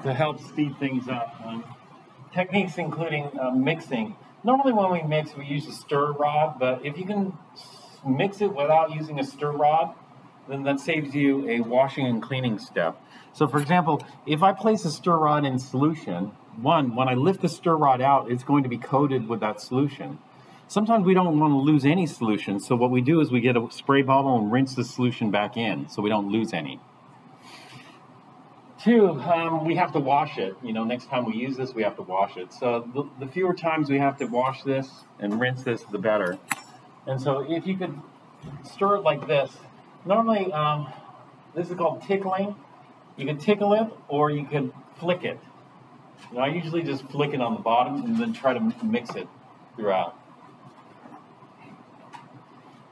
to help speed things up. Techniques including mixing. Normally when we mix, we use a stir rod, but if you can mix it without using a stir rod, then that saves you a washing and cleaning step. So for example, if I place a stir rod in solution, when I lift the stir rod out, it's going to be coated with that solution. Sometimes we don't want to lose any solution, so what we do is we get a spray bottle and rinse the solution back in so we don't lose any. Two, we have to wash it. Next time we use this, we have to wash it. So the fewer times we have to wash this and rinse this, the better. And so if you could stir it like this, normally this is called tickling. You can tickle it or you can flick it. I usually just flick it on the bottom and then try to mix it throughout.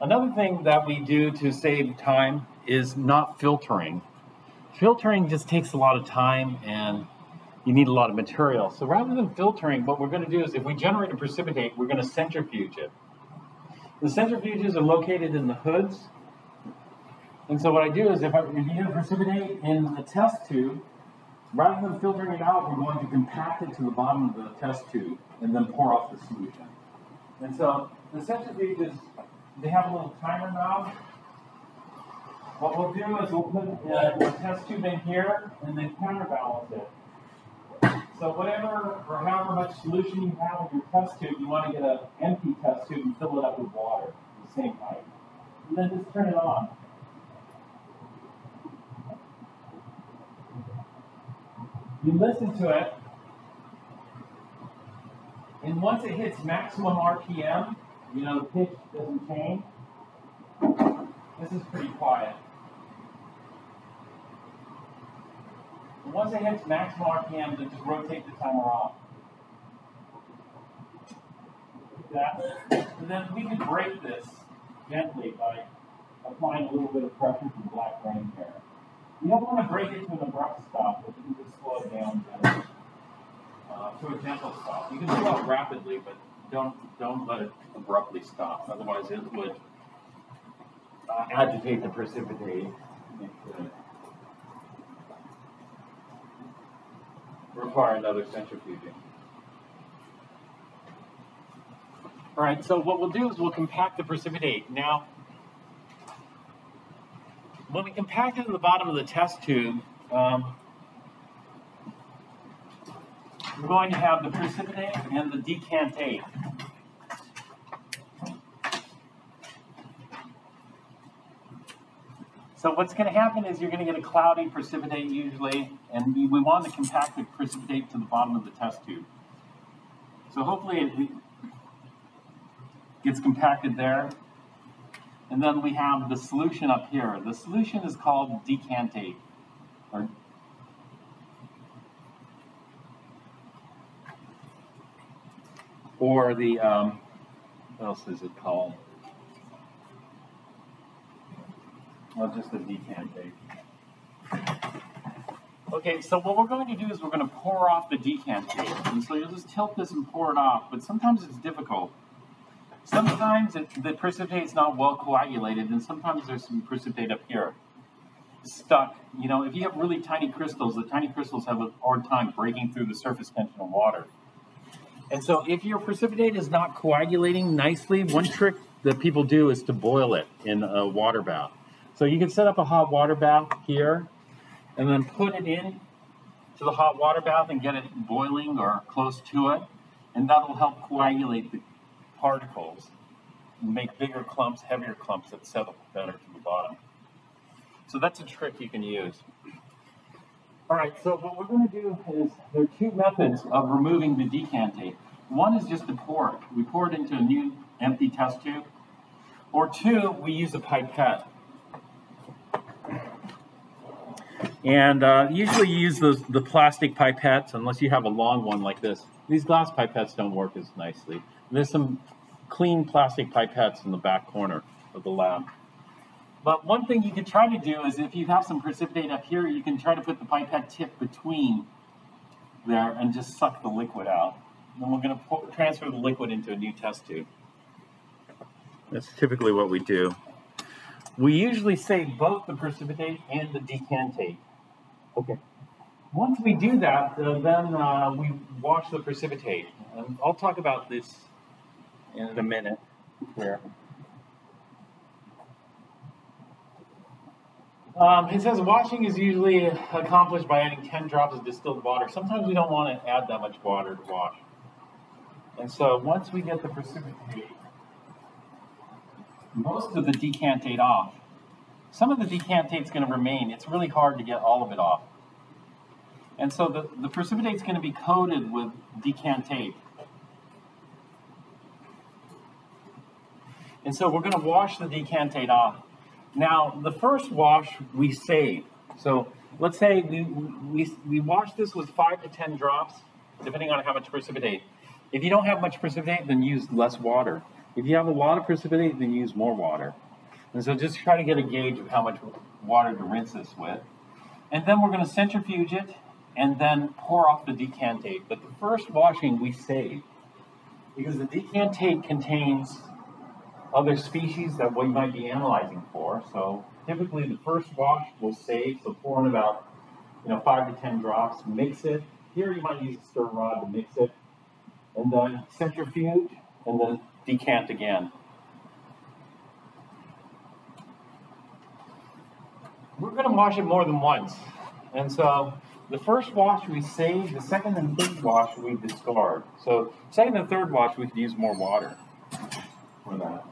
Another thing that we do to save time is not filtering. Filtering just takes a lot of time and you need a lot of material. So rather than filtering, what we're going to do is if we generate a precipitate, we're going to centrifuge it. The centrifuges are located in the hoods. And so what I do is if you get a precipitate in the test tube, rather than filtering it out, we're going to compact it to the bottom of the test tube and then pour off the solution. And so the centrifuges, they have a little timer knob. What we'll do is we'll put the test tube in here and then counterbalance it. So whatever or however much solution you have in your test tube, you want to get an empty test tube and fill it up with water, the same height. And then just turn it on. You listen to it, and once it hits maximum RPM, the pitch doesn't change. This is pretty quiet. And once it hits maximum RPM, then just rotate the timer off. Like that. And then we can break this gently by applying a little bit of pressure to the black grain here. You don't want to break it to an abrupt stop, but you can just slow it down gently, to a gentle stop. You can slow it rapidly, but don't let it abruptly stop. Otherwise, it would agitate the precipitate. Require another centrifuging. All right, so what we'll do is we'll compact the precipitate. Now, when we compact it to the bottom of the test tube, we're going to have the precipitate and the decantate. So what's going to happen is you're going to get a cloudy precipitate usually, and we want to compact the precipitate to the bottom of the test tube. So hopefully it gets compacted there. And then we have the solution up here. The solution is called decantate. Or the, what else is it called? Well, just the decantate. Okay, so what we're going to do is we're going to pour off the decantate. And so you'll just tilt this and pour it off, but sometimes it's difficult. Sometimes the precipitate's not well coagulated, and sometimes there's some precipitate up here stuck. If you have really tiny crystals, the tiny crystals have a hard time breaking through the surface tension of water. And so if your precipitate is not coagulating nicely, one trick that people do is to boil it in a water bath. So you can set up a hot water bath here, and then put it in to the hot water bath and get it boiling or close to it, and that will help coagulate the particles and make bigger clumps, heavier clumps that settle better to the bottom. So that's a trick you can use. All right, so what we're going to do is there are two methods of removing the decantate. One is just to pour it. We pour it into a new empty test tube. Or two, we use a pipette. And usually you use the plastic pipettes unless you have a long one like this. These glass pipettes don't work as nicely. There's some clean plastic pipettes in the back corner of the lab. But one thing you could try to do is if you have some precipitate up here, you can try to put the pipette tip between there and just suck the liquid out. Then we're going to transfer the liquid into a new test tube. That's typically what we do. We usually save both the precipitate and the decantate. Okay. Once we do that, then we wash the precipitate. And I'll talk about this in a minute here. It says washing is usually accomplished by adding 10 drops of distilled water. Sometimes we don't want to add that much water to wash. And so once we get the precipitate, most of the decantate off, some of the decantate's going to remain. It's really hard to get all of it off. And so the precipitate's going to be coated with decantate. And so we're going to wash the decantate off. Now, the first wash we save. So let's say we wash this with 5 to 10 drops, depending on how much precipitate. If you don't have much precipitate, then use less water. If you have a lot of precipitate, then use more water. And so just try to get a gauge of how much water to rinse this with. And then we're going to centrifuge it and then pour off the decantate. But the first washing we save, because the decantate contains other species that we might be analyzing for. So typically the first wash we'll save, so pour in about 5 to 10 drops, mix it. Here you might use a stir rod to mix it, and then centrifuge, and then decant again. We're going to wash it more than once. And so the first wash we save, the second and third wash we discard. So second and third wash we could use more water for that.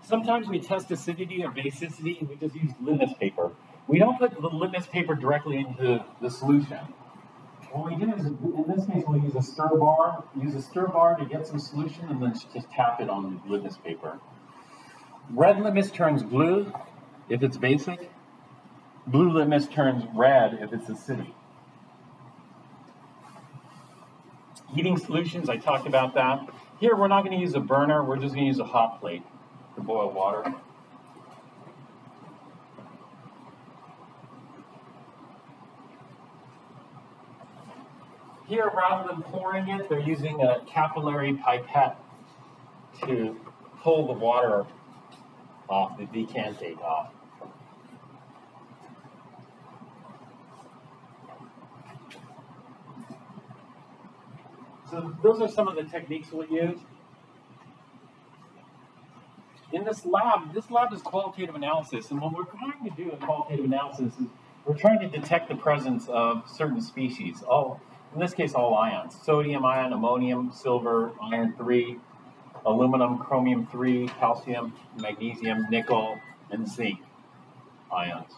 Sometimes we test acidity or basicity, and we just use litmus paper. We don't put the litmus paper directly into the solution. What we do is, in this case, we'll use a stir bar. Use a stir bar to get some solution, and then just tap it on the litmus paper. Red litmus turns blue if it's basic. Blue litmus turns red if it's acidic. Heating solutions, I talked about that. Here, we're not going to use a burner. We're just going to use a hot plate to boil water. Here, rather than pouring it, they're using a capillary pipette to pull the water off, the decantate off. So those are some of the techniques we'll use. In this lab is qualitative analysis, and what we're trying to do in qualitative analysis is we're trying to detect the presence of certain species, in this case all ions, sodium ion, ammonium, silver, iron 3, aluminum, chromium 3, calcium, magnesium, nickel, and zinc ions,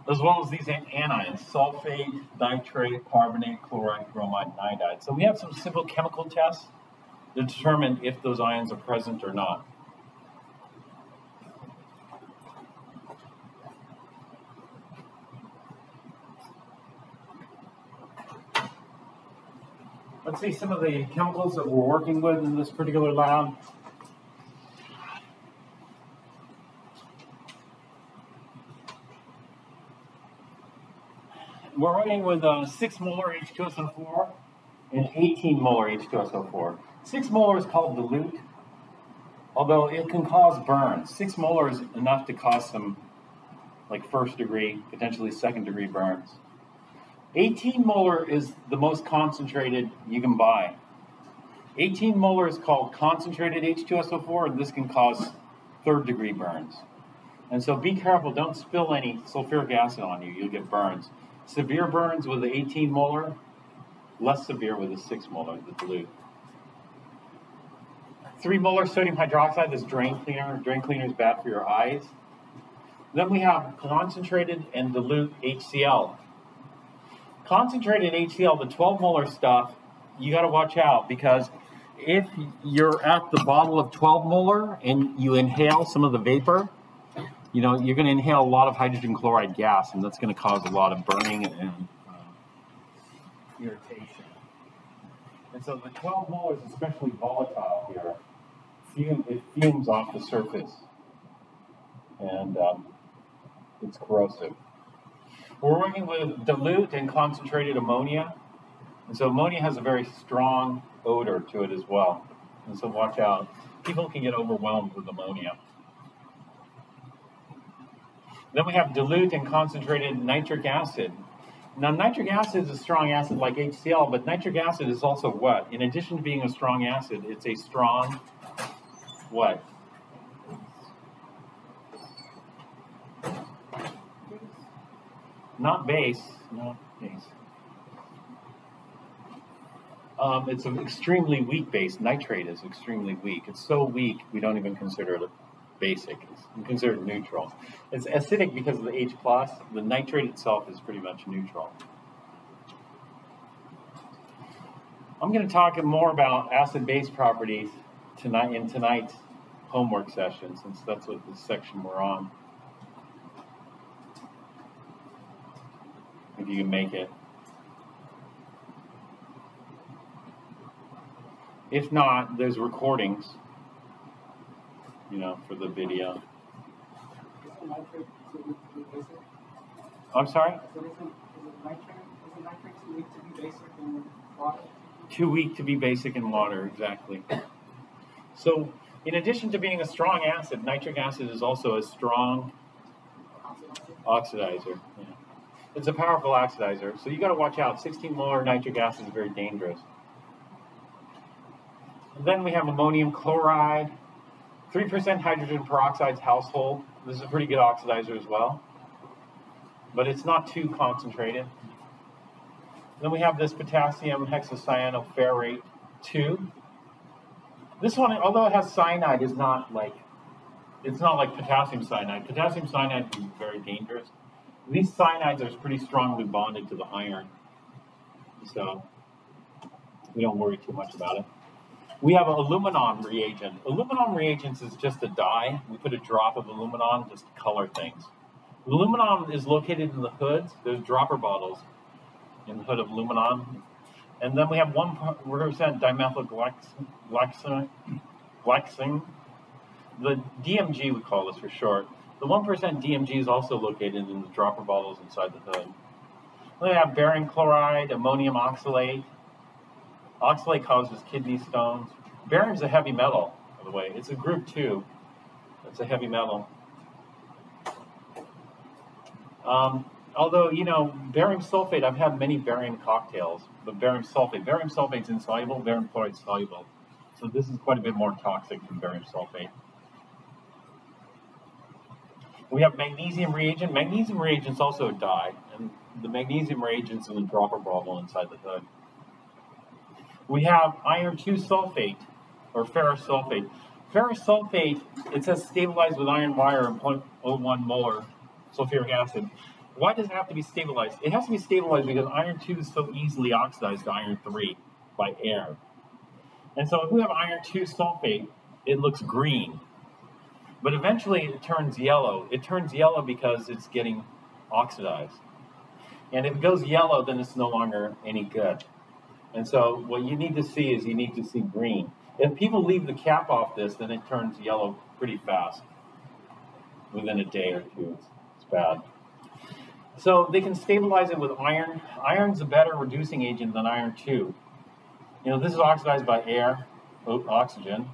as well as these anions, sulfate, nitrate, carbonate, chloride, bromide, and iodide. So we have some simple chemical tests to determine if those ions are present or not. Let's see some of the chemicals that we're working with in this particular lab. We're working with 6 molar H2SO4 and 18 molar H2SO4. 6 molar is called dilute, although it can cause burns. 6 molar is enough to cause some like first degree, potentially second degree burns. 18 molar is the most concentrated you can buy. 18 molar is called concentrated H2SO4, and this can cause third degree burns. And so be careful, don't spill any sulfuric acid on you, you'll get burns. Severe burns with the 18 molar, less severe with the 6 molar, the dilute. 3 molar sodium hydroxide is drain cleaner. Drain cleaner is bad for your eyes. Then we have concentrated and dilute HCl. Concentrated HCl, the 12 molar stuff, you got to watch out, because if you're at the bottle of 12 molar and you inhale some of the vapor, you're going to inhale a lot of hydrogen chloride gas, and that's going to cause a lot of burning and irritation. And so the 12 molar is especially volatile here. It fumes off the surface, and it's corrosive. We're working with dilute and concentrated ammonia. And so ammonia has a very strong odor to it as well. And so watch out. people can get overwhelmed with ammonia. Then we have dilute and concentrated nitric acid. Now, nitric acid is a strong acid like HCl, but nitric acid is also what? In addition to being a strong acid, it's a strong what? Not base, not base. It's an extremely weak base. Nitrate is extremely weak. It's so weak, we don't even consider it basic. We consider it neutral. It's acidic because of the H+. The nitrate itself is pretty much neutral. I'm going to talk more about acid-base properties tonight in tonight's homework session, since that's what this section we're on. If you can make it. If not, there's recordings, you know, for the video. I'm sorry? Is nitrate too weak to be basic in water? Too weak to be basic in water, exactly. So, in addition to being a strong acid, nitric acid is also a strong oxidizer. Yeah. It's a powerful oxidizer, so you got to watch out. 16 molar nitric acid is very dangerous. And then we have ammonium chloride, 3% hydrogen peroxide's household. This is a pretty good oxidizer as well, but it's not too concentrated. Then we have this potassium hexacyanoferrate 2. This one, although it has cyanide, is not like, it's not like potassium cyanide. Potassium cyanide is very dangerous. These cyanides are pretty strongly bonded to the iron, so we don't worry too much about it. We have an aluminon reagent. Aluminon reagents is just a dye. We put a drop of aluminon just to color things. Aluminon is located in the hoods. There's dropper bottles in the hood of aluminon. And then we have 1% dimethylglycine. The DMG, we call this for short. The 1% DMG is also located in the dropper bottles inside the hood. Then we have barium chloride, ammonium oxalate. Oxalate causes kidney stones. Barium is a heavy metal, by the way. It's a group 2. It's a heavy metal. Although, you know, barium sulfate, I've had many barium cocktails, but barium sulfate's insoluble, barium chloride's soluble. So this is quite a bit more toxic than barium sulfate. We have magnesium reagent. Magnesium reagent's also a dye, and the magnesium reagent's in the dropper bottle inside the hood. We have iron 2 sulfate, or ferrous sulfate. Ferrous sulfate, it says stabilized with iron wire and 0.01 molar sulfuric acid. Why does it have to be stabilized? It has to be stabilized because iron 2 is so easily oxidized to iron 3 by air. And so if we have iron 2 sulfate, it looks green. But eventually it turns yellow. It turns yellow because it's getting oxidized. And if it goes yellow, then it's no longer any good. And so what you need to see is you need to see green. If people leave the cap off this, then it turns yellow pretty fast. Within a day or two, it's bad. So they can stabilize it with iron. Iron's a better reducing agent than iron 2. You know, this is oxidized by air, oxygen.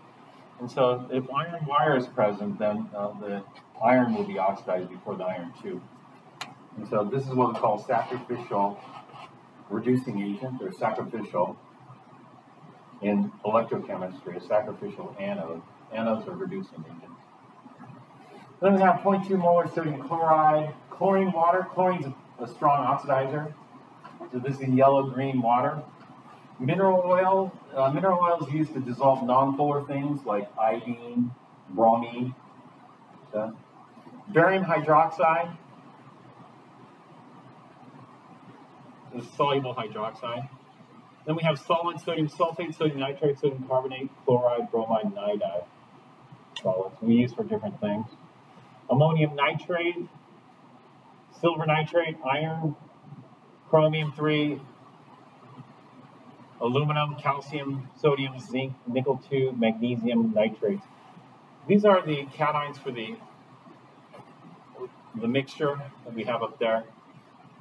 And so if iron wire is present, then the iron will be oxidized before the iron 2. And so this is what we call sacrificial reducing agent, or sacrificial in electrochemistry, a sacrificial anode. Anodes are reducing agents. Then we have 0.2 molar sodium chloride, chlorine water. Chlorine's a strong oxidizer. So this is yellow-green water. Mineral oil. Mineral oil is used to dissolve nonpolar things like iodine, bromine. So, barium hydroxide. This is soluble hydroxide. Then we have solid sodium sulfate, sodium nitrate, sodium carbonate, chloride, bromide, and iodide. Solids we use for different things. Ammonium nitrate, silver nitrate, iron, chromium 3, aluminum, calcium, sodium, zinc, nickel 2, magnesium nitrate. These are the cations for the mixture that we have up there.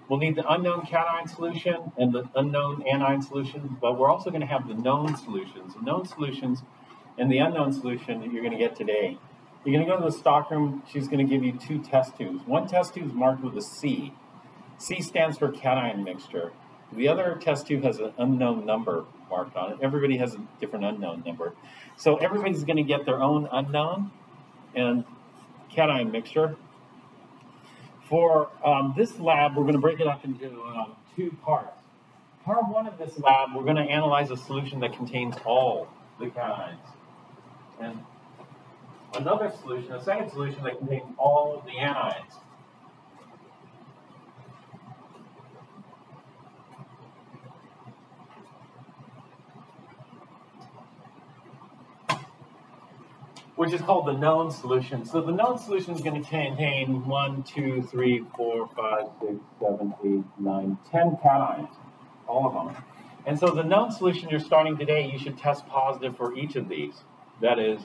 We'll need the unknown cation solution and the unknown anion solution, but we're also going to have the known solutions. The known solutions and the unknown solution that you're going to get today. You're going to go to the stockroom. She's going to give you 2 test tubes. One test tube is marked with a C. C stands for cation mixture. The other test tube has an unknown number marked on it. Everybody has a different unknown number. So everybody's going to get their own unknown and cation mixture. For this lab, we're going to break it up into 2 parts. Part 1 of this lab, we're going to analyze a solution that contains all the cations. And another solution, a second solution that contains all the anions. Which is called the known solution. So the known solution is going to contain 1, 2, 3, 4, 5, 6, 7, 8, 9, 10 cations, all of them. And so the known solution you're starting today, you should test positive for each of these. That is,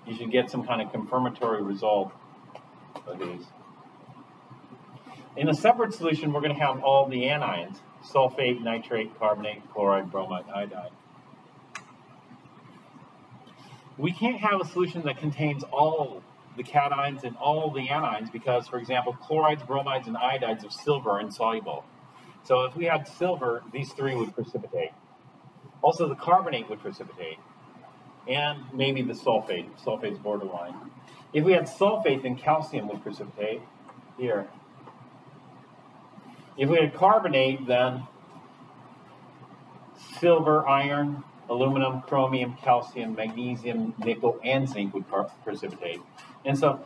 you should get some kind of confirmatory result of these. In a separate solution, we're going to have all the anions: sulfate, nitrate, carbonate, chloride, bromide, iodide. We can't have a solution that contains all the cations and all the anions because, for example, chlorides, bromides, and iodides of silver are insoluble. So if we had silver, these 3 would precipitate. Also, the carbonate would precipitate, and maybe the sulfate. Sulfate's borderline. If we had sulfate, then calcium would precipitate here. If we had carbonate, then silver, iron, aluminum, chromium, calcium, magnesium, nickel, and zinc would precipitate. And so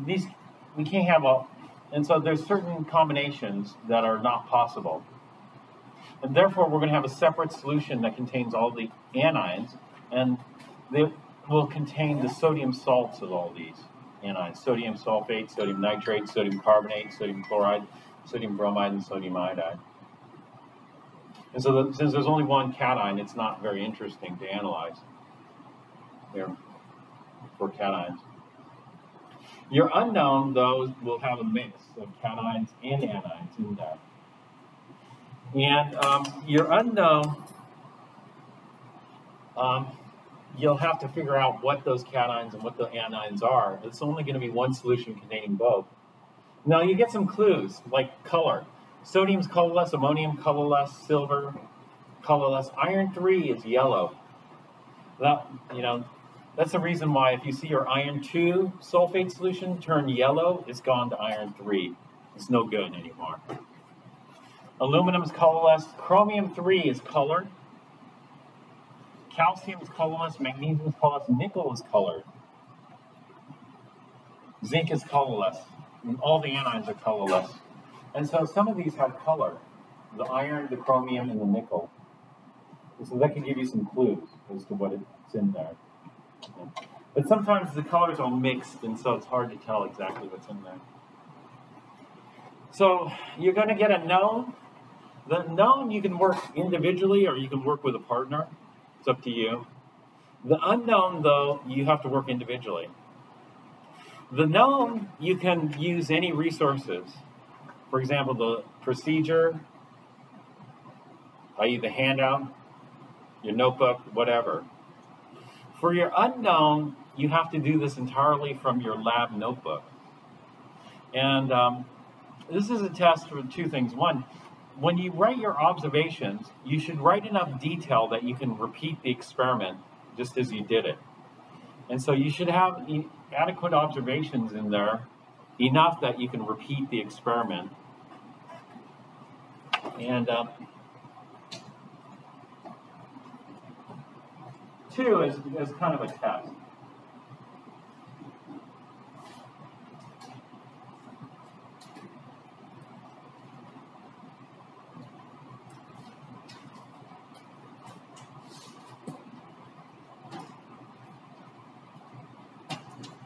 these, we can't have all, and so there's certain combinations that are not possible. And therefore, we're going to have a separate solution that contains all the anions, and they will contain the sodium salts of all these anions: sodium sulfate, sodium nitrate, sodium carbonate, sodium chloride, sodium bromide, and sodium iodide. And so since there's only one cation, it's not very interesting to analyze here for cations. Your unknown, though, will have a mix of cations and anions in there. And your unknown, you'll have to figure out what those cations and what the anions are. It's only going to be one solution containing both. Now, you get some clues, like color. Sodium's colorless, ammonium colorless, silver colorless. Iron 3 is yellow. That, that's the reason why if you see your iron 2 sulfate solution turn yellow, it's gone to iron 3. It's no good anymore. Aluminum is colorless. Chromium 3 is colored. Calcium is colorless. Magnesium is colorless. Nickel is colored. Zinc is colorless. And all the anions are colorless. And so some of these have color: the iron, the chromium, and the nickel. And so that can give you some clues as to what it's in there. But sometimes the colors are mixed, and so it's hard to tell exactly what's in there. So you're going to get a known. The known you can work individually or you can work with a partner. It's up to you. The unknown, though, you have to work individually. The known, you can use any resources. For example, the procedure, i.e. the handout, your notebook, whatever. For your unknown, you have to do this entirely from your lab notebook. And this is a test for 2 things. One, when you write your observations, you should write enough detail that you can repeat the experiment just as you did it. And so you should have adequate observations in there, enough that you can repeat the experiment. And 2 is kind of a test.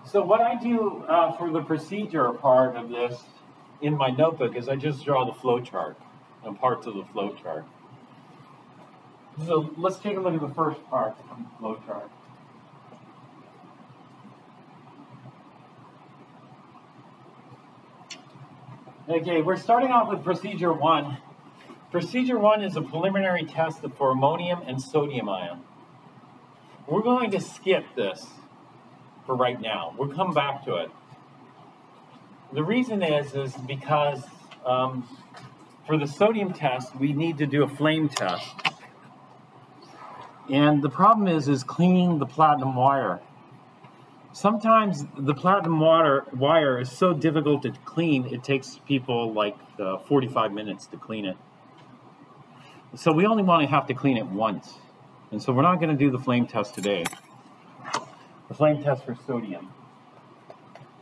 So what I do for the procedure part of this in my notebook is I just draw the flow chart and parts of the flow chart. So let's take a look at the first part of the flow chart. Okay, we're starting off with procedure 1. Procedure 1 is a preliminary test for ammonium and sodium ion. we're going to skip this for right now. We'll come back to it. The reason is because for the sodium test, we need to do a flame test. And the problem is cleaning the platinum wire. Sometimes the platinum wire is so difficult to clean, it takes people like 45 minutes to clean it. So we only want to have to clean it once. And so we're not going to do the flame test today. The flame test for sodium.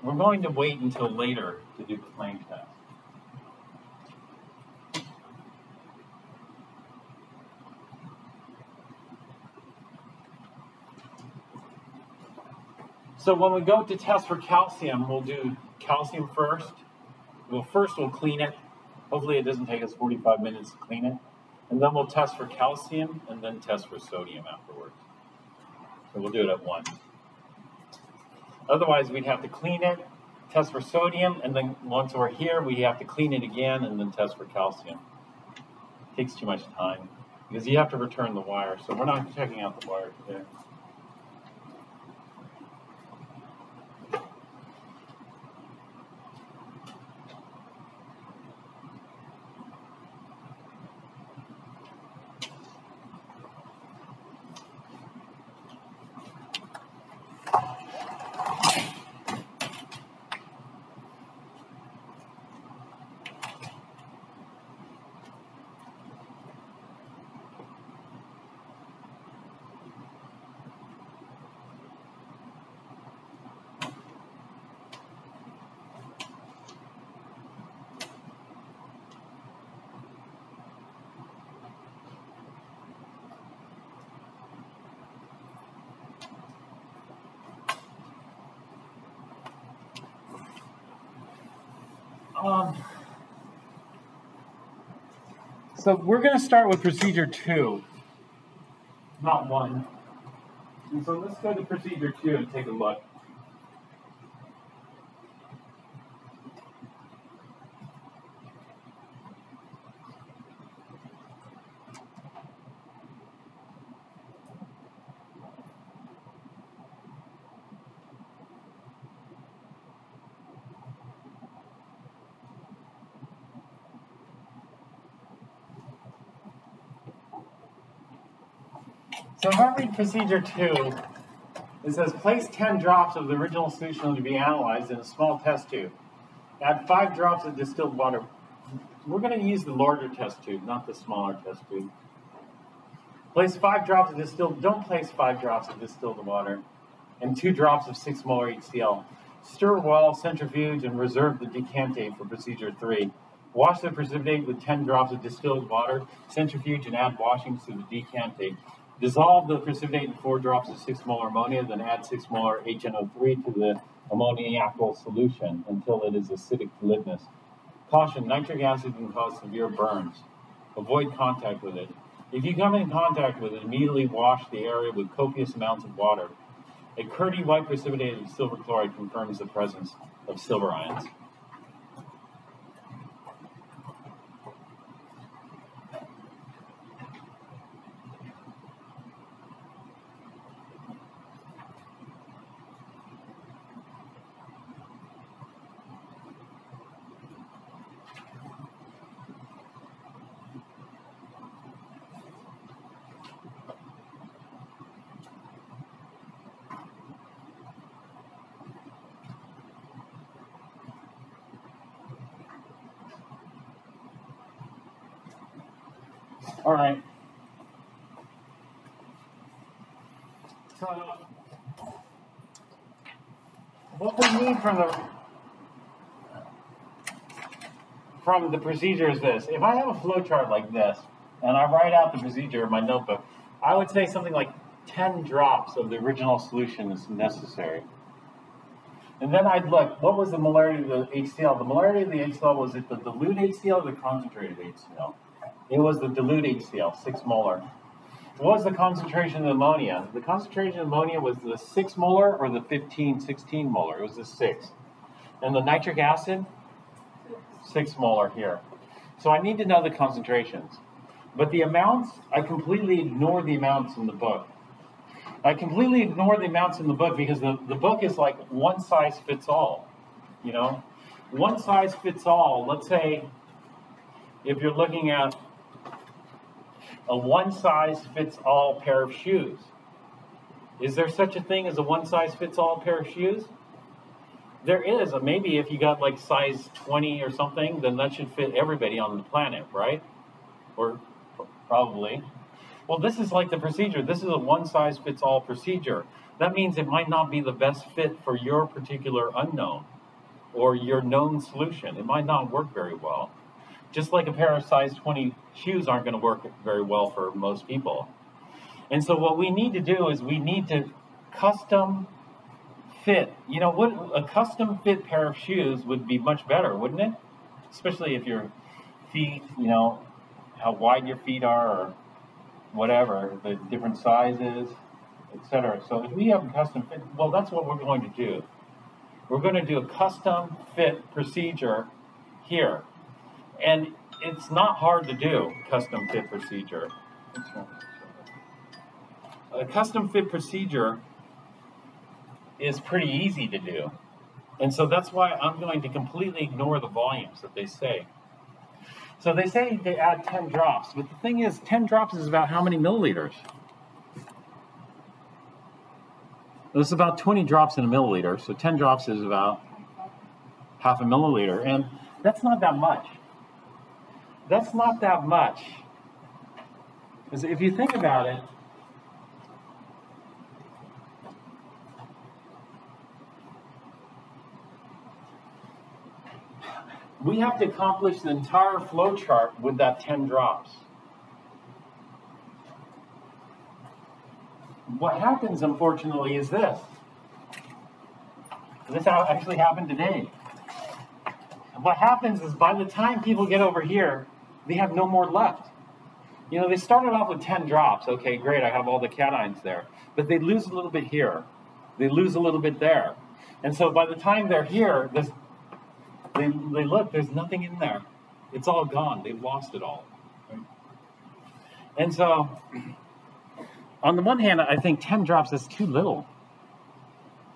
We're going to wait until later to do the flame test. So when we go to test for calcium, we'll do calcium first. We'll clean it. Hopefully it doesn't take us 45 minutes to clean it. And then we'll test for calcium and then test for sodium afterwards. So we'll do it at once. Otherwise, we'd have to clean it, test for sodium, and then once we're here, we have to clean it again and then test for calcium. It takes too much time because you have to return the wire. So we're not checking out the wire today. So we're going to start with procedure 2, not 1. And so let's go to procedure 2 and take a look. So if I read procedure 2, it says place 10 drops of the original solution to be analyzed in a small test tube. Add 5 drops of distilled water. We're going to use the larger test tube, not the smaller test tube. Place 5 drops of distilled, don't place 5 drops of distilled water, and 2 drops of 6 molar HCl. Stir well, centrifuge, and reserve the decantate for procedure 3. Wash the precipitate with 10 drops of distilled water, centrifuge, and add washings to the decantate. Dissolve the precipitate in 4 drops of 6 molar ammonia, then add 6 molar HNO3 to the ammoniacal solution until it is acidic to litmus. Caution, nitric acid can cause severe burns. Avoid contact with it. If you come in contact with it, immediately wash the area with copious amounts of water. A Curdy white precipitate of silver chloride confirms the presence of silver ions. All right. So what we need from the procedure is this. If I have a flow chart like this, and I write out the procedure in my notebook, I would say something like 10 drops of the original solution is necessary. And then I'd look, what was the molarity of the HCl? The molarity of the HCl, was it the dilute HCl or the concentrated HCl? It was the dilute HCl, 6 molar. What was the concentration of the ammonia? The concentration of ammonia was the 6 molar or the 16 molar? It was the 6. And the nitric acid? 6 molar here. So I need to know the concentrations. But the amounts, I completely ignore the amounts in the book. I completely ignore the amounts in the book because the book is like one size fits all, you know? One size fits all. Let's say if you're looking at a one size fits all pair of shoes. Is there such a thing as a one size fits all pair of shoes? There is. Maybe if you got like size 20 or something, then that should fit everybody on the planet, right? Or probably. Well, this is like the procedure. This is a one-size-fits-all procedure. That means it might not be the best fit for your particular unknown or your known solution. It might not work very well. Just like a pair of size 20 shoes aren't going to work very well for most people. And so what we need to do is we need to custom fit. You know, what a custom fit pair of shoes would be much better, wouldn't it? Especially if your feet, you know, how wide your feet are or whatever, the different sizes, etc. So if we have a custom fit, well, that's what we're going to do. We're going to do a custom fit procedure here. And it's not hard to do, custom fit procedure. A custom fit procedure is pretty easy to do. And so that's why I'm going to completely ignore the volumes that they say. So they say they add 10 drops, but the thing is, 10 drops is about how many milliliters? It's about 20 drops in a milliliter, so 10 drops is about half a milliliter, and that's not that much. That's not that much. Because if you think about it, we have to accomplish the entire flow chart with that 10 drops. What happens, unfortunately, is this. This actually happened today. What happens is by the time people get over here, they have no more left. You know, they started off with 10 drops. Okay, great, I have all the cations there. But they lose a little bit here. They lose a little bit there. And so by the time they're here, they look, there's nothing in there. It's all gone. They've lost it all. Right? And so, on the one hand, I think 10 drops is too little.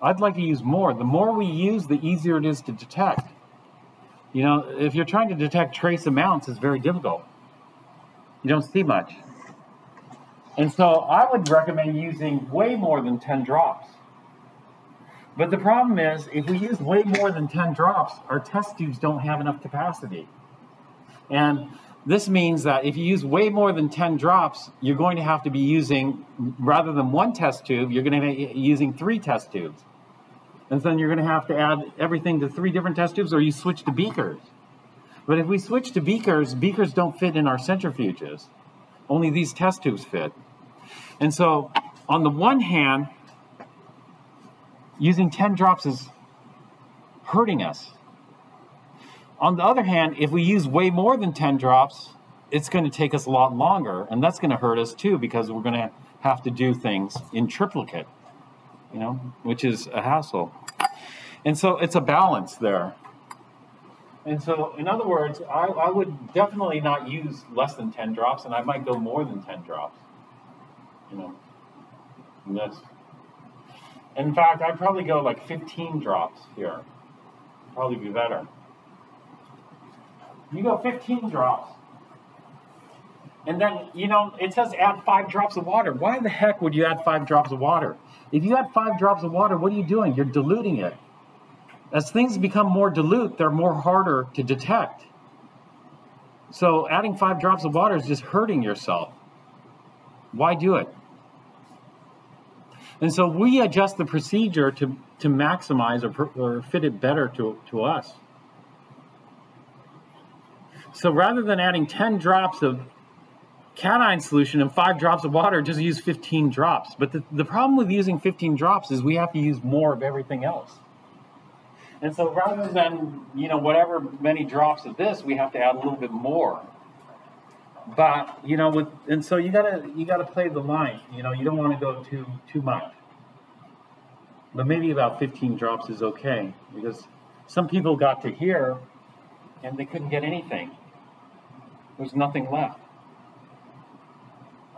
I'd like to use more. The more we use, the easier it is to detect. You know, if you're trying to detect trace amounts, it's very difficult. You don't see much. And so I would recommend using way more than 10 drops. But the problem is, if we use way more than 10 drops, our test tubes don't have enough capacity. And this means that if you use way more than 10 drops, you're going to have to be using, rather than one test tube, you're going to be using 3 test tubes. And then you're going to have to add everything to 3 different test tubes, or you switch to beakers. But if we switch to beakers, beakers don't fit in our centrifuges. Only these test tubes fit. And so, on the one hand, using 10 drops is hurting us. On the other hand, if we use way more than 10 drops, it's going to take us a lot longer, and that's going to hurt us too, because we're going to have to do things in triplicate, you know, which is a hassle. And so it's a balance there. And so, in other words, I would definitely not use less than 10 drops, and I might go more than 10 drops, you know. And that's, in fact, I'd probably go like 15 drops here. Probably be better. You go 15 drops. And then, you know, it says add 5 drops of water. Why the heck would you add 5 drops of water? If you add 5 drops of water, what are you doing? You're diluting it. As things become more dilute, they're more harder to detect. So adding 5 drops of water is just hurting yourself. Why do it? And so we adjust the procedure to maximize or fit it better to us. So rather than adding 10 drops of cation solution and 5 drops of water, just use 15 drops. But the problem with using 15 drops is we have to use more of everything else. And so rather than, you know, whatever many drops of this, we have to add a little bit more. But, you know, and so you gotta play the line. You know, you don't want to go too much. But maybe about 15 drops is okay, because some people got to here and they couldn't get anything. There's nothing left.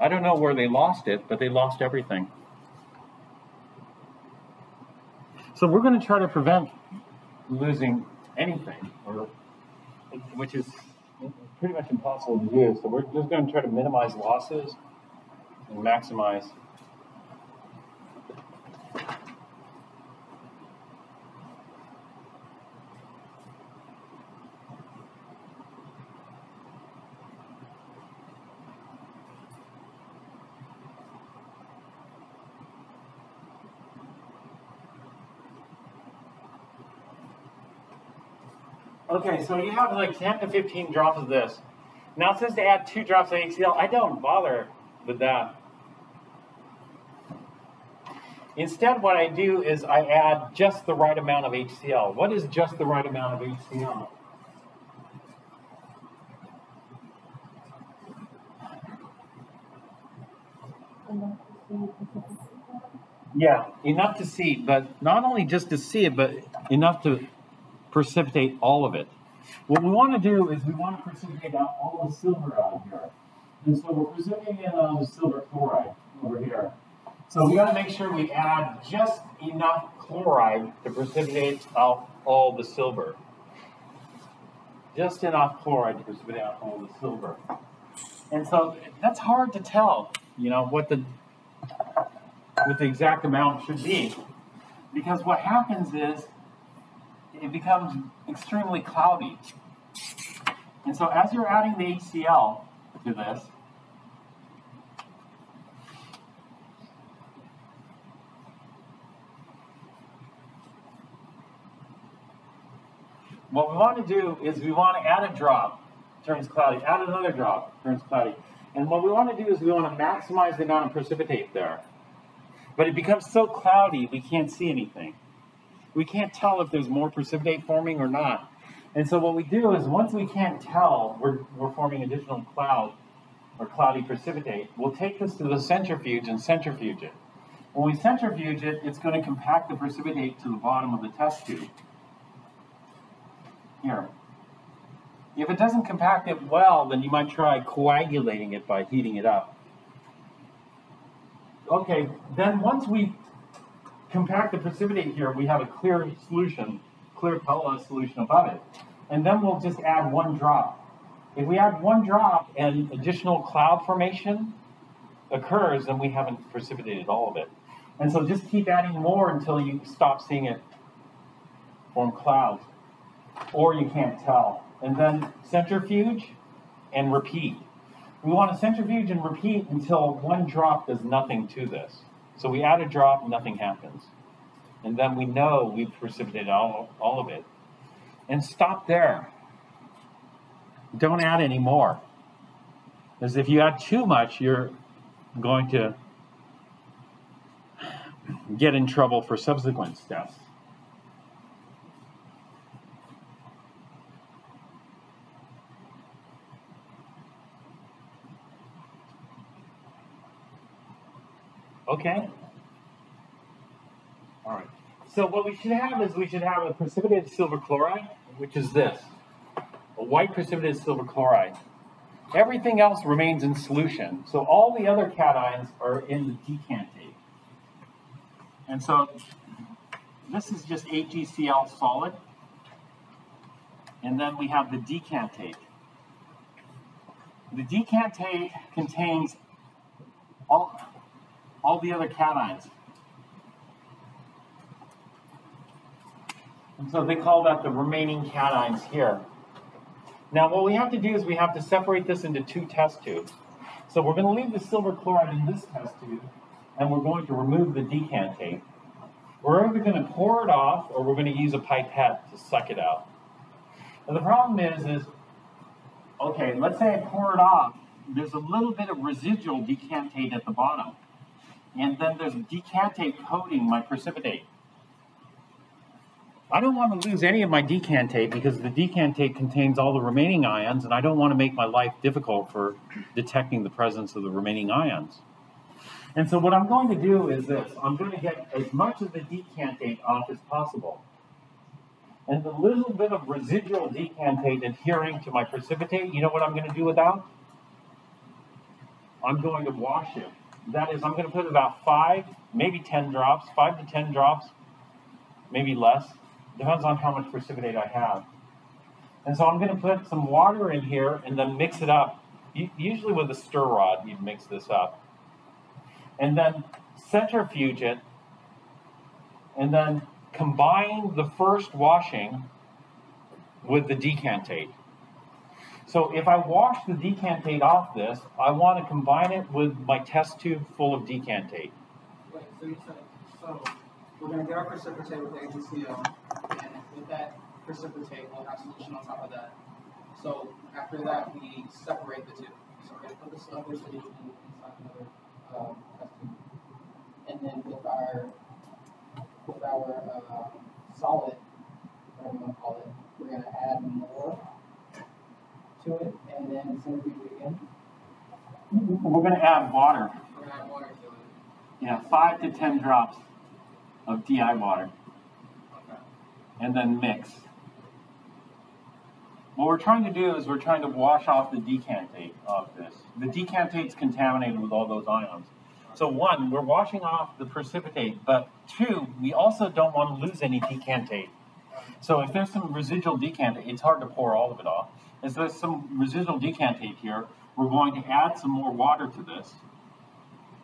I don't know where they lost it, but they lost everything. So we're going to try to prevent losing anything, which is pretty much impossible to do. So we're just going to try to minimize losses and maximize. Okay, so you have like 10 to 15 drops of this. Now it says to add 2 drops of HCl. I don't bother with that. Instead, what I do is I add just the right amount of HCl. What is just the right amount of HCl? Yeah, enough to see, but not only just to see it, but enough to precipitate all of it. What we want to do is we want to precipitate out all the silver out of here. And so we're precipitating the silver chloride over here. So we got to make sure we add just enough chloride to precipitate out all the silver. Just enough chloride to precipitate out all the silver. And so that's hard to tell, what the exact amount should be. Because what happens is it becomes extremely cloudy. And so as you're adding the HCl to this, what we want to do is we want to add a drop, turns cloudy, add another drop, turns cloudy. And what we want to do is we want to maximize the amount of precipitate there. But it becomes so cloudy we can't see anything. We can't tell if there's more precipitate forming or not. And so what we do is once we can't tell we're forming additional cloud or cloudy precipitate, we'll take this to the centrifuge and centrifuge it. When we centrifuge it, it's going to compact the precipitate to the bottom of the test tube. Here. If it doesn't compact it well, then you might try coagulating it by heating it up. Okay, then once we compact the precipitate here, we have a clear solution, clear colorless solution above it. And then we'll just add 1 drop. If we add 1 drop and additional cloud formation occurs, then we haven't precipitated all of it. And so just keep adding more until you stop seeing it form clouds, or you can't tell. And then centrifuge and repeat. We want to centrifuge and repeat until 1 drop does nothing to this. So we add a drop, nothing happens. And then we know we've precipitated all of it. And stop there. Don't add any more. Because if you add too much, you're going to get in trouble for subsequent steps. Okay? All right. So what we should have is we should have a precipitated silver chloride, which is this, a white precipitated silver chloride. Everything else remains in solution. So all the other cations are in the decantate. And so this is just HgCl solid. And then we have the decantate. The decantate contains all the other cations. And so they call that the remaining cations here. Now what we have to do is we have to separate this into 2 test tubes. So we're going to leave the silver chloride in this test tube, and we're going to remove the decantate. We're either going to pour it off, or we're going to use a pipette to suck it out. And the problem is, okay, let's say I pour it off. There's a little bit of residual decantate at the bottom. And then there's decantate coating my precipitate. I don't want to lose any of my decantate because the decantate contains all the remaining ions, and I don't want to make my life difficult for detecting the presence of the remaining ions. And so what I'm going to do is this. I'm going to get as much of the decantate off as possible. And the little bit of residual decantate adhering to my precipitate, you know what I'm going to do with that? I'm going to wash it. That is, I'm going to put about 5, maybe 10 drops, 5 to 10 drops maybe less. Depends on how much precipitate I have. And so I'm going to put some water in here and then mix it up. Usually with a stir rod, you'd mix this up. And then centrifuge it, and then combine the first washing with the decantate. So if I wash the decantate off this, I want to combine it with my test tube full of decantate. Wait, so you said, so we're going to get our precipitate with the HCl, and with that precipitate, we'll have solution on top of that. So after that, we separate the two. So we're going to put this other solution inside another test tube. And then with our solid, whatever you want to call it, we're going to add more to it, and then centrifuge it again. We're going to add water. We're going to add water to it. Yeah, 5 to 10 drops of DI water. Okay. And then mix. What we're trying to do is we're trying to wash off the decantate of this. The decantate's contaminated with all those ions. So one, we're washing off the precipitate, but two, we also don't want to lose any decantate. So if there's some residual decantate, it's hard to pour all of it off. If there's some residual decantate here, we're going to add some more water to this,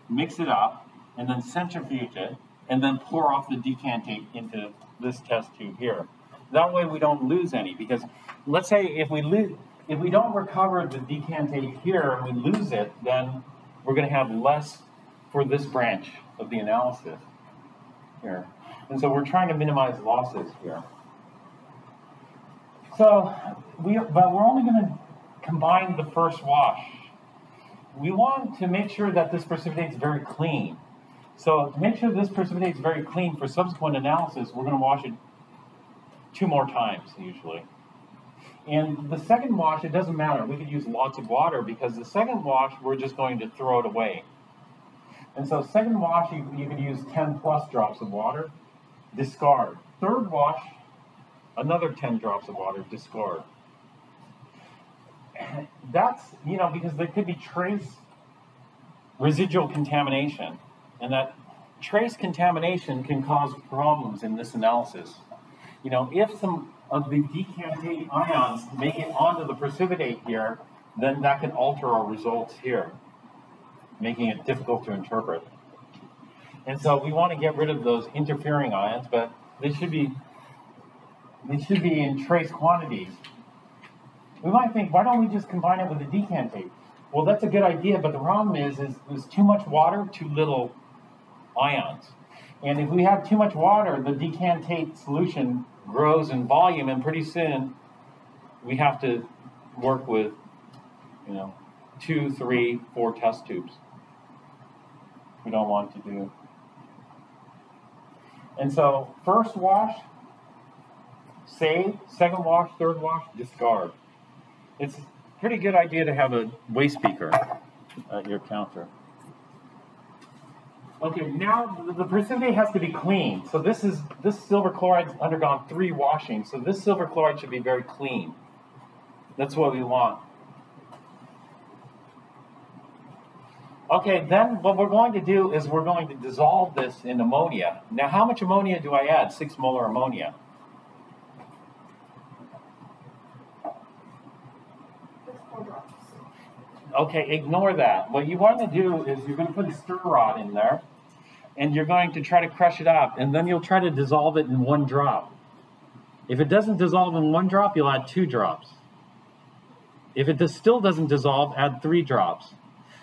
mix it up, and then centrifuge it, and then pour off the decantate into this test tube here. That way we don't lose any, because let's say if we don't recover the decantate here and we lose it, then we're going to have less for this branch of the analysis here. And so we're trying to minimize losses here. So, but we're only going to combine the first wash. We want to make sure that this precipitate is very clean. So to make sure this precipitate is very clean for subsequent analysis, we're going to wash it 2 more times usually. And the second wash, it doesn't matter. We could use lots of water because the second wash, we're just going to throw it away. And so second wash, you could use 10 plus drops of water, discard. Third wash, another 10 drops of water, discard. That's, because there could be trace residual contamination. And that trace contamination can cause problems in this analysis. If some of the decantate ions make it onto the precipitate here, then that can alter our results here, making it difficult to interpret. And so we want to get rid of those interfering ions, but they should be in trace quantities. We might think, why don't we just combine it with the decantate? Well, that's a good idea, but the problem is there's too much water, too little ions. And if we have too much water, the decantate solution grows in volume, and pretty soon we have to work with, 2, 3, 4 test tubes. We don't want to do. And so first wash, save. Second wash, third wash, discard. It's a pretty good idea to have a waste beaker at your counter. Okay, now the precipitate has to be clean. So this silver chloride's undergone 3 washings. So this silver chloride should be very clean. That's what we want. Okay, then what we're going to do is we're going to dissolve this in ammonia. Now, how much ammonia do I add? 6 molar ammonia. Okay, ignore that. What you want to do is you're going to put a stir rod in there, and you're going to try to crush it up, and then you'll try to dissolve it in 1 drop. If it doesn't dissolve in 1 drop, you'll add 2 drops. If it still doesn't dissolve, add 3 drops.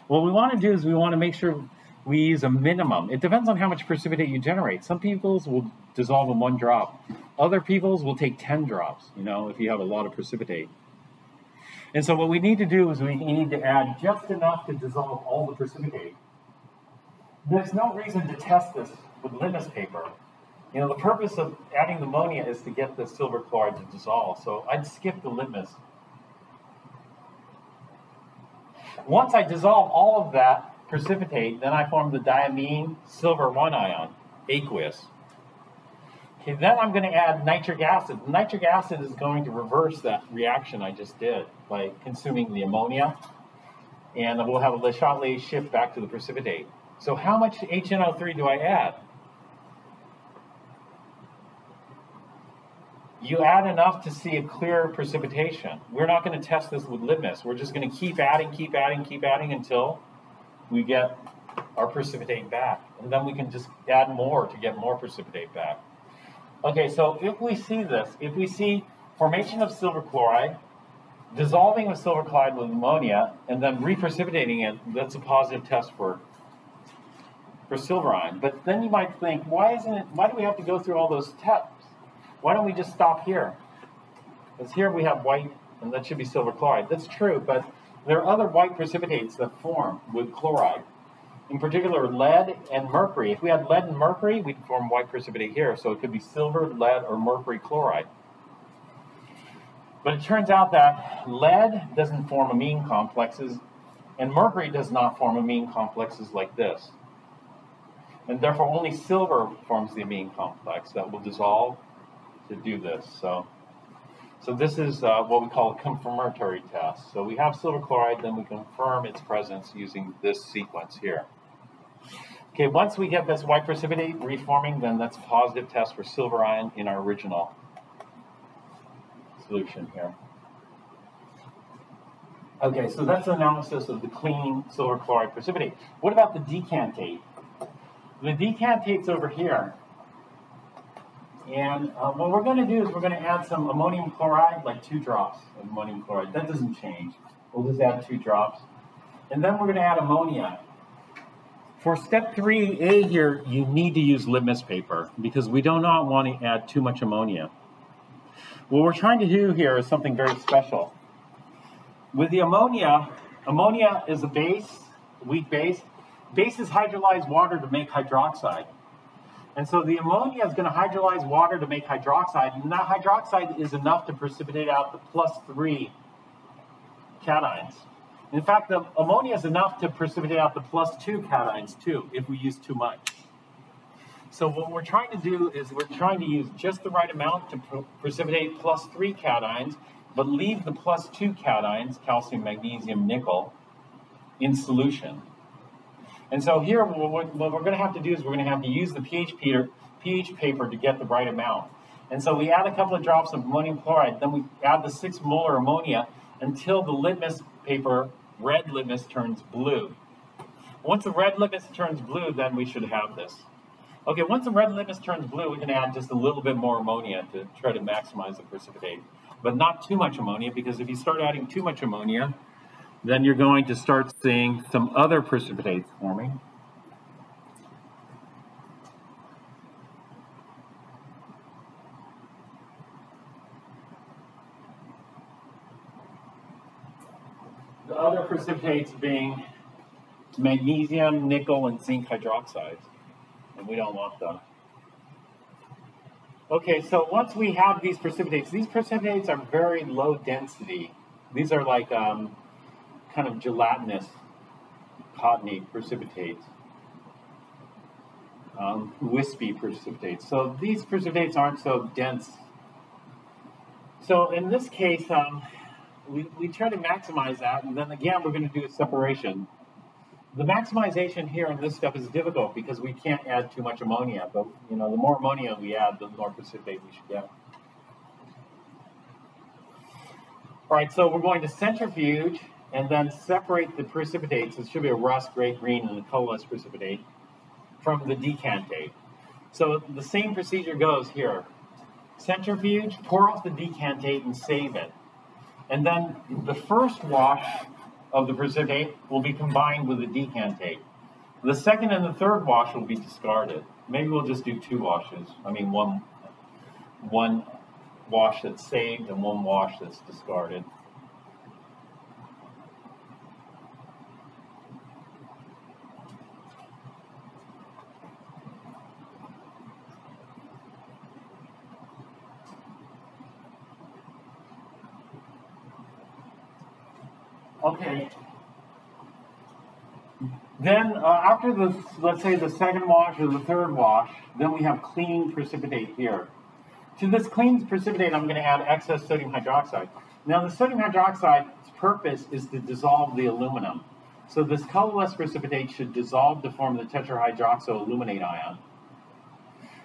What we want to do is we want to make sure we use a minimum. It depends on how much precipitate you generate. Some people's will dissolve in 1 drop. Other people's will take 10 drops, if you have a lot of precipitate. And so what we need to do is we need to add just enough to dissolve all the precipitate. There's no reason to test this with litmus paper. The purpose of adding the ammonia is to get the silver chloride to dissolve. So I'd skip the litmus. Once I dissolve all of that precipitate, then I form the diamine silver 1 ion, aqueous. Okay, then I'm going to add nitric acid. Nitric acid is going to reverse that reaction I just did by consuming the ammonia, and we'll have a Le Chatelet shift back to the precipitate. So how much HNO3 do I add? you add enough to see a clear precipitation. We're not going to test this with litmus. We're just going to keep adding until we get our precipitate back. And then we can just add more to get more precipitate back. Okay, so if we see this, if we see formation of silver chloride, dissolving of silver chloride with ammonia, and then reprecipitating it, that's a positive test for silver ion. But then you might think, why do we have to go through all those steps? Why don't we just stop here? Because here we have white, and that should be silver chloride. That's true, but there are other white precipitates that form with chloride. In particular, lead and mercury. If we had lead and mercury, we'd form white precipitate here. So it could be silver, lead, or mercury chloride. But it turns out that lead doesn't form amine complexes, and mercury does not form amine complexes like this. And therefore, only silver forms the amine complex that will dissolve to do this. So this is what we call a confirmatory test. So we have silver chloride, then we confirm its presence using this sequence here. Okay, once we get this white precipitate reforming, then that's a positive test for silver ion in our original solution here. Okay, so that's the analysis of the clean silver chloride precipitate. What about the decantate? The decantate's over here. And what we're going to do is we're going to add some ammonium chloride, like 2 drops of ammonium chloride. That doesn't change. We'll just add 2 drops. And then we're going to add ammonia. For step 3A here, you need to use litmus paper because we do not want to add too much ammonia. What we're trying to do here is something very special. With the ammonia, ammonia is a base, weak base. Bases hydrolyze water to make hydroxide. And so the ammonia is going to hydrolyze water to make hydroxide, and that hydroxide is enough to precipitate out the +3 cations. In fact, the ammonia is enough to precipitate out the +2 cations too, if we use too much. So what we're trying to do is we're trying to use just the right amount to precipitate +3 cations, but leave the +2 cations, calcium, magnesium, nickel, in solution. And so here, what we're going to have to do is we're going to have to use the pH paper to get the right amount. And so we add a couple of drops of ammonium chloride, then we add the 6 molar ammonia until the litmus paper, red litmus, turns blue. Once the red litmus turns blue, then we should have this. Okay, once the red litmus turns blue, we can add just a little bit more ammonia to try to maximize the precipitate. But not too much ammonia, because if you start adding too much ammonia, then you're going to start seeing some other precipitates forming. The other precipitates being magnesium, nickel, and zinc hydroxides. And we don't want them. Okay, so once we have these precipitates are very low density. These are like kind of gelatinous, cottony precipitates, wispy precipitates. So these precipitates aren't so dense. So in this case, we try to maximize that, and then again, we're going to do a separation. The maximization here in this stuff is difficult because we can't add too much ammonia, but the more ammonia we add, the more precipitate we should get. All right, so we're going to centrifuge and then separate the precipitates. It should be a rust, gray, green, and a colorless precipitate from the decantate. So the same procedure goes here. Centrifuge, pour off the decantate and save it. And then the first wash of the precipitate will be combined with the decantate. The second and the third wash will be discarded. Maybe we'll just do 2 washes. I mean, one wash that's saved and 1 wash that's discarded. Okay. Then after the, let's say the second wash or the third wash, then we have clean precipitate here. To this clean precipitate, I'm going to add excess sodium hydroxide. Now the sodium hydroxide's purpose is to dissolve the aluminum. So this colorless precipitate should dissolve to form the tetrahydroxyl aluminate ion.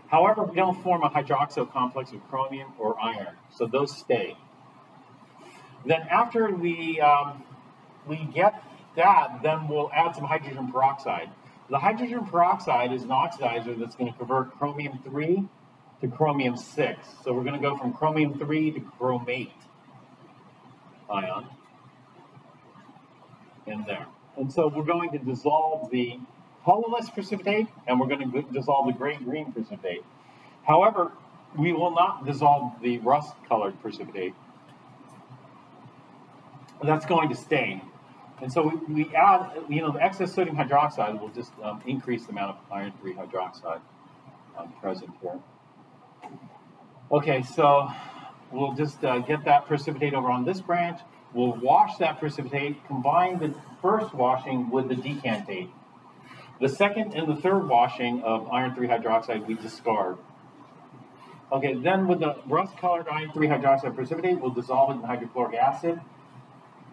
However, we don't form a hydroxyl complex with chromium or iron, so those stay. Then after we get that, then we'll add some hydrogen peroxide. The hydrogen peroxide is an oxidizer that's going to convert chromium 3 to chromium 6. So we're going to go from chromium 3 to chromate ion in there. And so we're going to dissolve the colorless precipitate, and we're going to dissolve the gray-green precipitate. However, we will not dissolve the rust-colored precipitate. That's going to stay. And so we add, the excess sodium hydroxide will just increase the amount of iron 3 hydroxide present here. Okay, so we'll just get that precipitate over on this branch. We'll wash that precipitate, combine the first washing with the decantate. The second and the third washing of iron 3 hydroxide we discard. Okay, then with the rust-colored iron 3 hydroxide precipitate, we'll dissolve it in hydrochloric acid,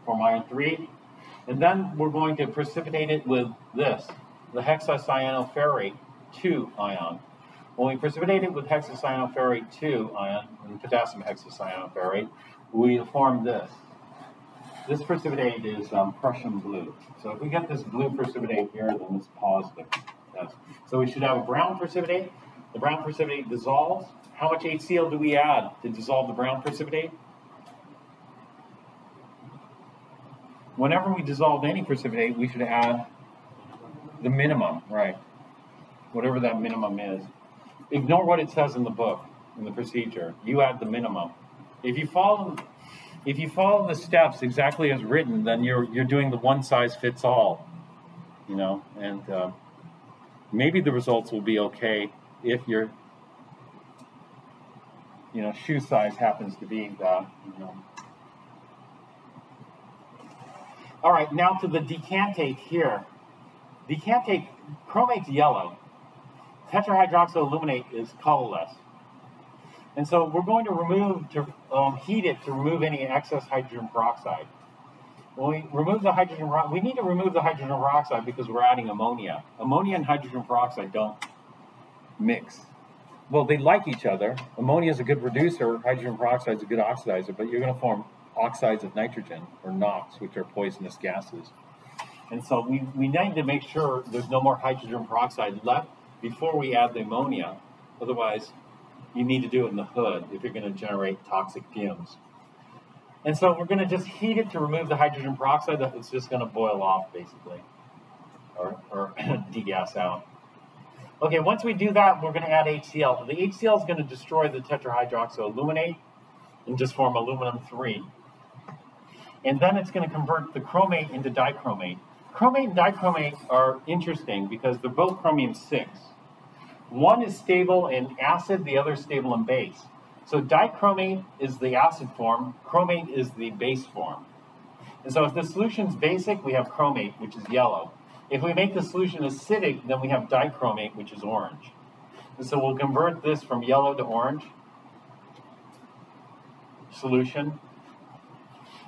form iron 3. And then we're going to precipitate it with this, the hexacyanoferrate 2 ion. When we precipitate it with hexacyanoferrate 2 ion, and potassium hexacyanoferrate, we form this. This precipitate is Prussian blue. So if we get this blue precipitate here, then it's positive. Yes. So we should have a brown precipitate. The brown precipitate dissolves. How much HCl do we add to dissolve the brown precipitate? Whenever we dissolve any precipitate, we should add the minimum, right? Whatever that minimum is. Ignore what it says in the book, in the procedure. You add the minimum. If you follow the steps exactly as written, then you're doing the one size fits all, and maybe the results will be okay if your shoe size happens to be that. All right, now to the decantate here. Decantate, chromate's yellow. Tetrahydroxyaluminate is colorless. And so we're going to heat it to remove any excess hydrogen peroxide. When we remove the hydrogen, we need to remove the hydrogen peroxide because we're adding ammonia. Ammonia and hydrogen peroxide don't mix. Well, they like each other. Ammonia is a good reducer, hydrogen peroxide is a good oxidizer, but you're going to form oxides of nitrogen, or NOx, which are poisonous gases. And so we need to make sure there's no more hydrogen peroxide left before we add the ammonia. Otherwise, you need to do it in the hood if you're going to generate toxic fumes. And so we're going to just heat it to remove the hydrogen peroxide. It's just going to boil off, basically, or degas out. Okay, once we do that, we're going to add HCl. The HCl is going to destroy the tetrahydroxyaluminate and just form aluminum 3. And then it's going to convert the chromate into dichromate. Chromate and dichromate are interesting because they're both chromium 6. One is stable in acid, the other is stable in base. So dichromate is the acid form, chromate is the base form. And so if the solution's basic, we have chromate, which is yellow. If we make the solution acidic, then we have dichromate, which is orange. And so we'll convert this from yellow to orange solution.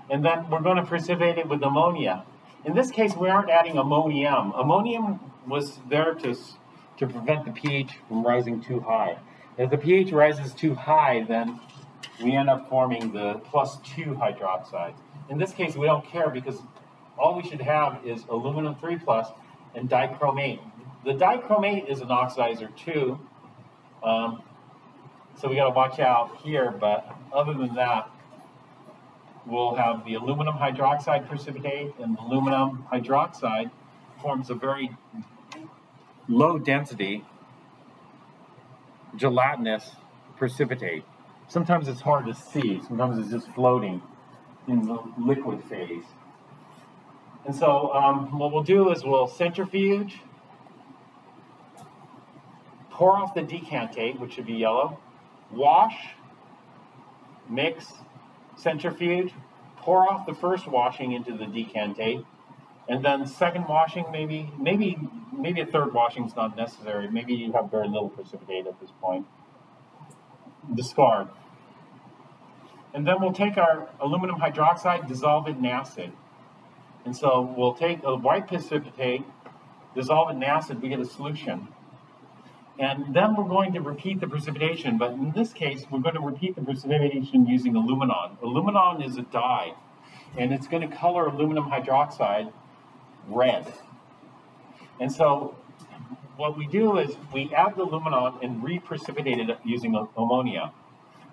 And then we're going to precipitate it with ammonia. In this case, we aren't adding ammonium. Ammonium was there to prevent the pH from rising too high. If the pH rises too high, then we end up forming the +2 hydroxides. In this case, we don't care because all we should have is aluminum 3+ and dichromate. The dichromate is an oxidizer too, so we got to watch out here, but other than that, we'll have the aluminum hydroxide precipitate, and aluminum hydroxide forms a very low density gelatinous precipitate. Sometimes it's hard to see, sometimes it's just floating in the liquid phase. And so what we'll do is we'll centrifuge, pour off the decantate, which should be yellow, wash, mix, centrifuge, pour off the first washing into the decantate, and then second washing, maybe a third washing is not necessary. Maybe you have very little precipitate at this point. Discard. And then we'll take our aluminum hydroxide, dissolve it in acid. And so we'll take a white precipitate, dissolve it in acid, we get a solution. And then we're going to repeat the precipitation, but in this case, we're going to repeat the precipitation using aluminon. Aluminon is a dye, and it's going to color aluminum hydroxide red. And so what we do is we add the aluminon and reprecipitate it using ammonia.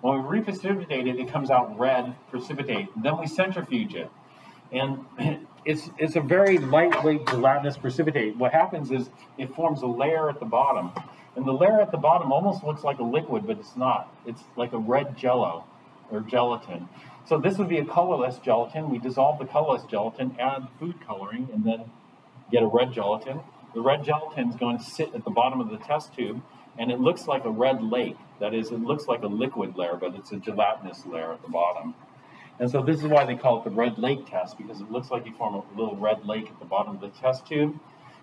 When we reprecipitate it, it comes out red precipitate. Then we centrifuge it. And it's a very lightweight gelatinous precipitate. What happens is it forms a layer at the bottom. And the layer at the bottom almost looks like a liquid, but it's not. It's like a red jello or gelatin. So this would be a colorless gelatin. We dissolve the colorless gelatin, add food coloring, and then get a red gelatin. The red gelatin is going to sit at the bottom of the test tube, and it looks like a red lake. That is, it looks like a liquid layer, but it's a gelatinous layer at the bottom. And so this is why they call it the red lake test, because it looks like you form a little red lake at the bottom of the test tube,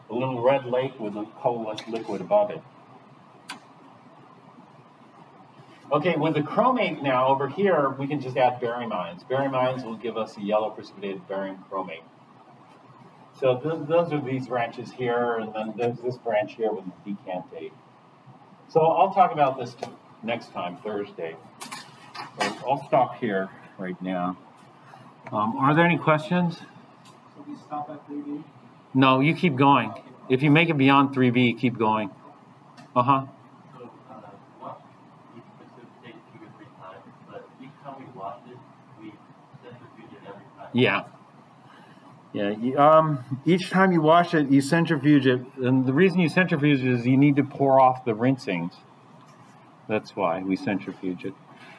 a little red lake with a colorless liquid above it. Okay, with the chromate now over here, we can just add barium ions. Barium ions will give us a yellow precipitated barium chromate. So those are these branches here, and then there's this branch here with the decantate. So I'll talk about this next time, Thursday. So I'll stop here right now. Are there any questions? So we stop at 3B? No, you keep going. If you make it beyond 3B, keep going. Uh-huh. Yeah. Yeah. Each time you wash it, you centrifuge it. And the reason you centrifuge it is you need to pour off the rinsings. That's why we centrifuge it.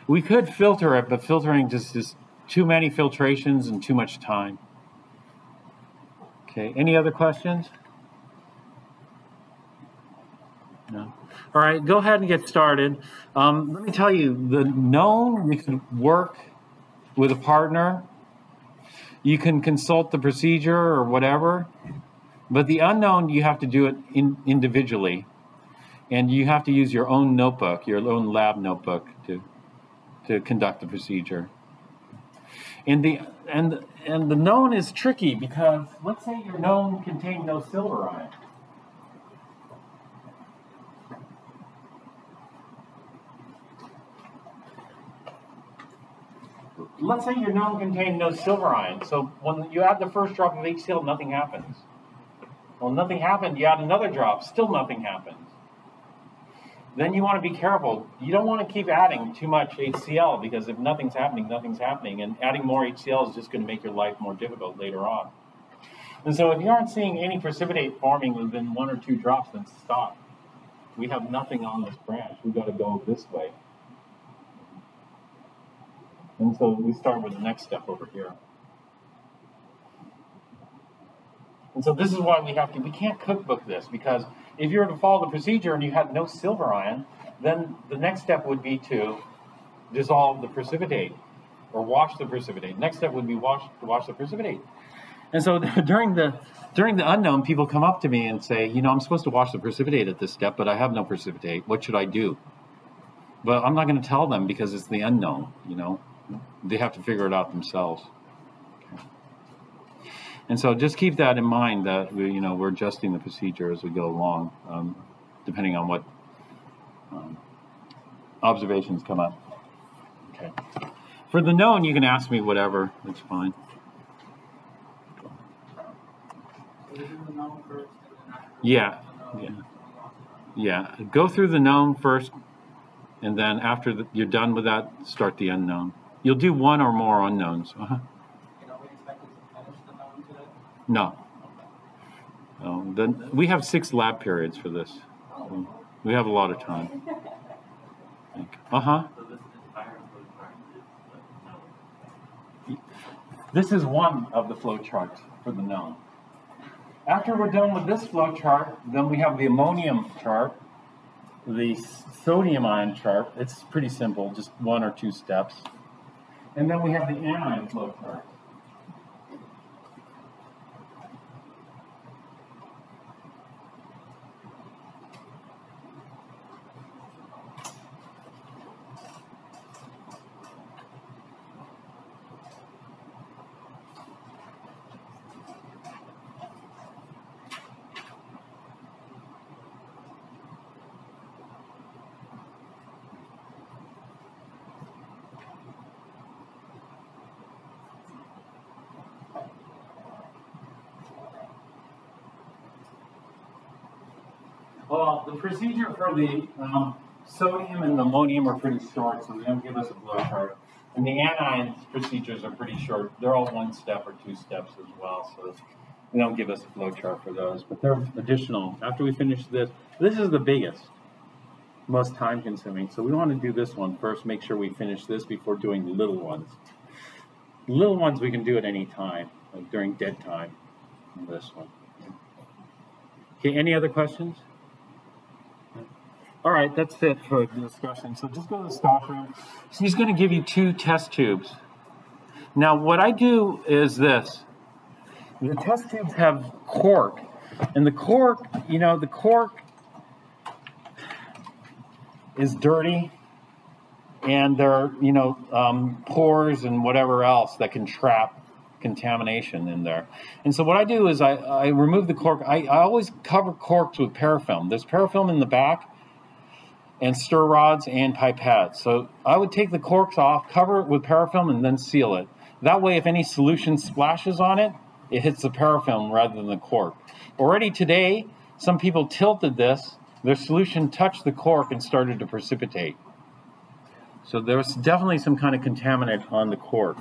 We could filter it, but filtering just is too many filtrations and too much time. Okay. Any other questions? No. All right. Go ahead and get started. Let me tell you, the known, you can work with a partner. You can consult the procedure or whatever, but the unknown, you have to do it individually, and you have to use your own notebook, your own lab notebook to conduct the procedure. And the known is tricky because let's say your known contained no silver ion. Let's say your known contained no silver ion. So when you add the first drop of HCl, nothing happens. Well, nothing happened. You add another drop, still nothing happens. Then you want to be careful. You don't want to keep adding too much HCl because if nothing's happening, nothing's happening. And adding more HCl is just going to make your life more difficult later on. And so if you aren't seeing any precipitate forming within 1 or 2 drops, then stop. We have nothing on this branch. We've got to go this way. And so we start with the next step over here. And so this is why we can't cookbook this, because if you were to follow the procedure and you had no silver ion, then the next step would be to dissolve the precipitate or wash the precipitate. Next step would be wash the precipitate. And so during the unknown, people come up to me and say, you know, I'm supposed to wash the precipitate at this step, but I have no precipitate. What should I do? But I'm not going to tell them because it's the unknown, you know. They have to figure it out themselves. Okay. And so just keep that in mind that we're adjusting the procedure as we go along, depending on what observations come up. Okay. For the known, you can ask me whatever. It's fine. Yeah. Go through the known first, and then after you're done with that, start the unknown. You'll do one or more unknowns. Uh-huh. No. Then we have 6 lab periods for this. So we have a lot of time. Uh-huh. This is one of the flow charts for the known. After we're done with this flow chart, then we have the ammonium chart, the sodium ion chart. It's pretty simple, just 1 or 2 steps. And then we have the anion flow chart. Well, the procedure for the sodium and ammonium are pretty short, so they don't give us a flow chart. And the anions procedures are pretty short. They're all 1 step or 2 steps as well, so they don't give us a flow chart for those. But they're additional. After we finish this is the biggest, most time consuming. So we want to do this one first, make sure we finish this before doing the little ones. The little ones we can do at any time, like during dead time. This one. Okay, any other questions? All right, that's it for the discussion. So just go to the stock room. He's going to give you 2 test tubes. Now, what I do is this. The test tubes have cork. And the cork, the cork is dirty. And there are, pores and whatever else that can trap contamination in there. And so what I do is I remove the cork. I always cover corks with parafilm. There's parafilm in the back, and stir rods and pipettes. So I would take the corks off, cover it with parafilm, and then seal it. That way, if any solution splashes on it, it hits the parafilm rather than the cork. Already today, some people tilted this. Their solution touched the cork and started to precipitate. So there's definitely some kind of contaminant on the cork.